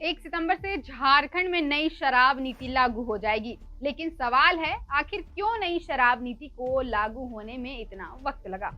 1 सितंबर से झारखंड में नई शराब नीति लागू हो जाएगी। लेकिन सवाल है, आखिर क्यों नई शराब नीति को लागू होने में इतना वक्त लगा?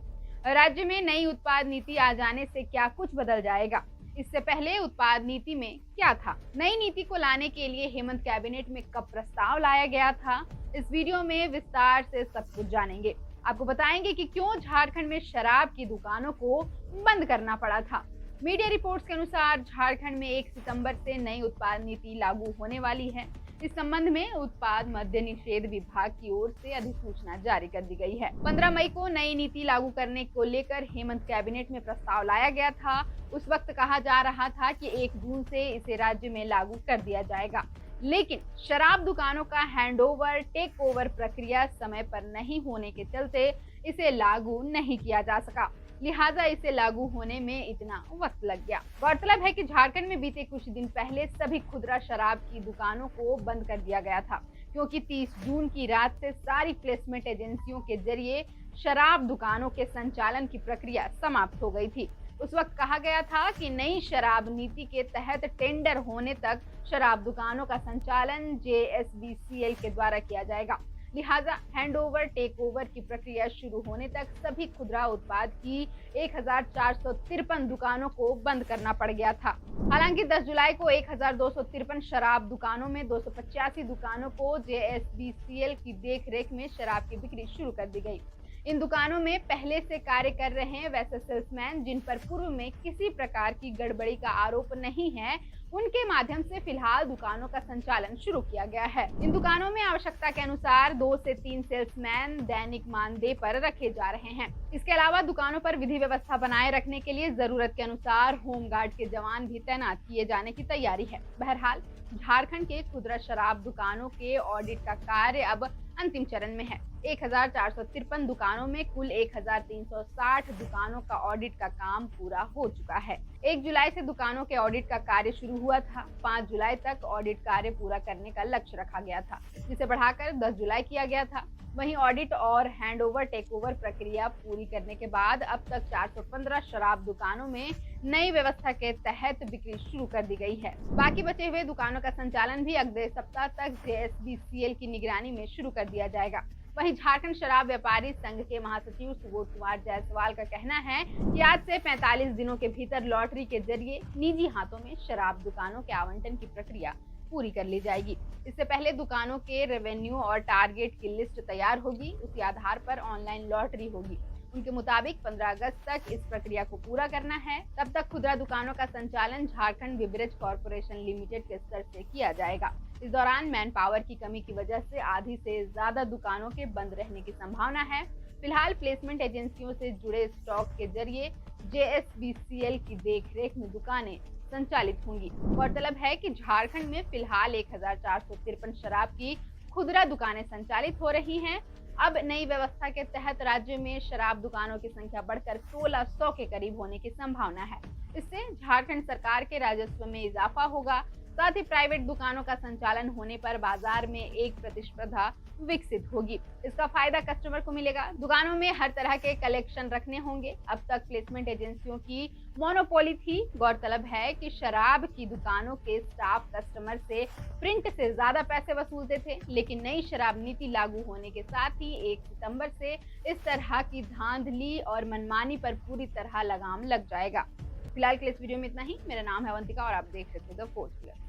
राज्य में नई उत्पाद नीति आ जाने से क्या कुछ बदल जाएगा? इससे पहले उत्पाद नीति में क्या था? नई नीति को लाने के लिए हेमंत कैबिनेट में कब प्रस्ताव लाया गया था? इस वीडियो में विस्तार से सब कुछ जानेंगे। आपको बताएंगे कि क्यों झारखंड में शराब की दुकानों को बंद करना पड़ा था। मीडिया रिपोर्ट्स के अनुसार झारखंड में 1 सितंबर से नई उत्पाद नीति लागू होने वाली है। इस संबंध में उत्पाद मद्य निषेध विभाग की ओर से अधिसूचना जारी कर दी गई है। 15 मई को नई नीति लागू करने को लेकर हेमंत कैबिनेट में प्रस्ताव लाया गया था। उस वक्त कहा जा रहा था कि 1 जून से इसे राज्य में लागू कर दिया जाएगा, लेकिन शराब दुकानों का हैंडओवर टेक ओवर प्रक्रिया समय पर नहीं होने के चलते इसे लागू नहीं किया जा सका। लिहाजा इसे लागू होने में इतना वक्त लग गया। गौरतलब है कि झारखंड में बीते कुछ दिन पहले सभी खुदरा शराब की दुकानों को बंद कर दिया गया था, क्योंकि 30 जून की रात से सारी प्लेसमेंट एजेंसियों के जरिए शराब दुकानों के संचालन की प्रक्रिया समाप्त हो गई थी। उस वक्त कहा गया था कि नई शराब नीति के तहत टेंडर होने तक शराब दुकानों का संचालन JSBCL के द्वारा किया जाएगा। लिहाजा हैंडओवर टेक ओवर की प्रक्रिया शुरू होने तक सभी खुदरा उत्पाद की 1453 दुकानों को बंद करना पड़ गया था। हालांकि 10 जुलाई को 1253 शराब दुकानों में 285 दुकानों को JSBCL की देखरेख में शराब की बिक्री शुरू कर दी गई। इन दुकानों में पहले से कार्य कर रहे हैं वैसे सेल्समैन जिन पर पूर्व में किसी प्रकार की गड़बड़ी का आरोप नहीं है, उनके माध्यम से फिलहाल दुकानों का संचालन शुरू किया गया है। इन दुकानों में आवश्यकता के अनुसार 2 से 3 सेल्समैन दैनिक मानदेय पर रखे जा रहे हैं। इसके अलावा दुकानों पर विधि व्यवस्था बनाए रखने के लिए जरूरत के अनुसार होमगार्ड के जवान भी तैनात किए जाने की तैयारी है। बहरहाल झारखंड के खुदरा शराब दुकानों के ऑडिट का कार्य अब अंतिम चरण में है। 1453 दुकानों में कुल 1360 दुकानों का ऑडिट का काम पूरा हो चुका है। 1 जुलाई से दुकानों के ऑडिट का कार्य शुरू हुआ था। 5 जुलाई तक ऑडिट कार्य पूरा करने का लक्ष्य रखा गया था, जिसे बढ़ाकर 10 जुलाई किया गया था। वहीं ऑडिट और हैंडओवर टेक ओवर प्रक्रिया पूरी करने के बाद अब तक 415 शराब दुकानों में नई व्यवस्था के तहत बिक्री शुरू कर दी गई है। बाकी बचे हुए दुकानों का संचालन भी अगले सप्ताह तक JSBCL की निगरानी में शुरू कर दिया जाएगा। वहीं झारखंड शराब व्यापारी संघ के महासचिव सुबोध कुमार जायसवाल का कहना है कि आज से 45 दिनों के भीतर लॉटरी के जरिए निजी हाथों में शराब दुकानों के आवंटन की प्रक्रिया पूरी कर ली जाएगी। इससे पहले दुकानों के रेवेन्यू और टारगेट की लिस्ट तैयार होगी, उसी आधार पर ऑनलाइन लॉटरी होगी। उनके मुताबिक 15 अगस्त तक इस प्रक्रिया को पूरा करना है। तब तक खुदरा दुकानों का संचालन झारखंड बिवरेज कॉर्पोरेशन लिमिटेड के स्तर से किया जाएगा। इस दौरान मैन पावर की कमी की वजह से आधी से ज्यादा दुकानों के बंद रहने की संभावना है। फिलहाल प्लेसमेंट एजेंसियों से जुड़े स्टॉक के जरिए JSBCL की देखरेख में दुकानें संचालित होंगी। गौरतलब है कि झारखंड में फिलहाल 1453 शराब की खुदरा दुकानें संचालित हो रही हैं। अब नई व्यवस्था के तहत राज्य में शराब दुकानों की संख्या बढ़कर 1600 के करीब होने की संभावना है। इससे झारखंड सरकार के राजस्व में इजाफा होगा। साथ ही प्राइवेट दुकानों का संचालन होने पर बाजार में एक प्रतिस्पर्धा विकसित होगी। इसका फायदा कस्टमर को मिलेगा। दुकानों में हर तरह के कलेक्शन रखने होंगे। अब तक प्लेसमेंट एजेंसियों की मोनोपोली थी। गौरतलब है कि शराब की दुकानों के स्टाफ कस्टमर से प्रिंट से ज्यादा पैसे वसूलते थे, लेकिन नई शराब नीति लागू होने के साथ ही 1 सितंबर से इस तरह की धांधली और मनमानी पर पूरी तरह लगाम लग जाएगा। फिलहाल के लिए इस वीडियो में इतना ही। मेरा नाम है अवंतिका और आप देख रहे थे द फोर्थ पिलर।